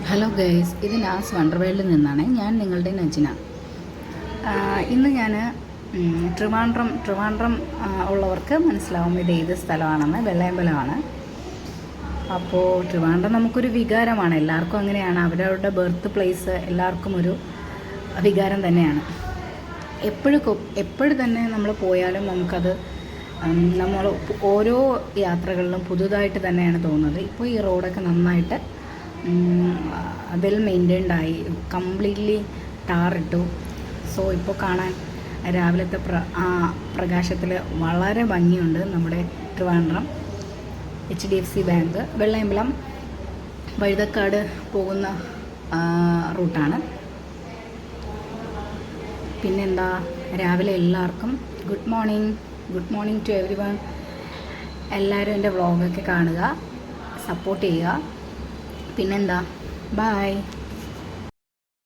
Hello guys, ഇത് നാസ് വണ്ടർവേൾഡിൽ നിന്നാണ്. ഞാൻ നിങ്ങളുടെ നജിന. ഇന്ന് ഞാൻ ട്രിവാൻഡ്രം ഉള്ളവർക്ക് മനസ്സിലാവും ഇത് ഏത് സ്ഥലമാണെന്ന്. വെള്ളയമ്പലമാണ്. അപ്പോൾ ട്രിവാൻഡ്രം നമുക്കൊരു വികാരമാണ്. എല്ലാവർക്കും അങ്ങനെയാണ്. അവരവരുടെ ബർത്ത് പ്ലേസ് എല്ലാവർക്കും ഒരു വികാരം തന്നെയാണ്. എപ്പോഴും തന്നെ നമ്മൾ പോയാലും നമുക്കത് നമ്മൾ ഓരോ യാത്രകളിലും പുതുതായിട്ട് തന്നെയാണ് തോന്നുന്നത്. ഇപ്പോൾ ഈ റോഡൊക്കെ നന്നായിട്ട് വെൽ മെയിൻറ്റൈൻഡായി, കംപ്ലീറ്റ്ലി ടാറിട്ടു. സോ ഇപ്പോൾ കാണാൻ രാവിലത്തെ പ്രകാശത്തിൽ വളരെ ഭംഗിയുണ്ട്. നമ്മുടെ ട്രിവാൻഡ്രം HDFC ബാങ്ക് വെള്ളയമ്പലം വഴുതക്കാട് പോകുന്ന റൂട്ടാണ്. പിന്നെന്താ, രാവിലെ എല്ലാവർക്കും good morning to everyone. എല്ലാവരും എൻ്റെ വ്ളോഗൊക്കെ കാണുക, സപ്പോർട്ട് ചെയ്യുക. പിന്നെന്താ, ബൈ.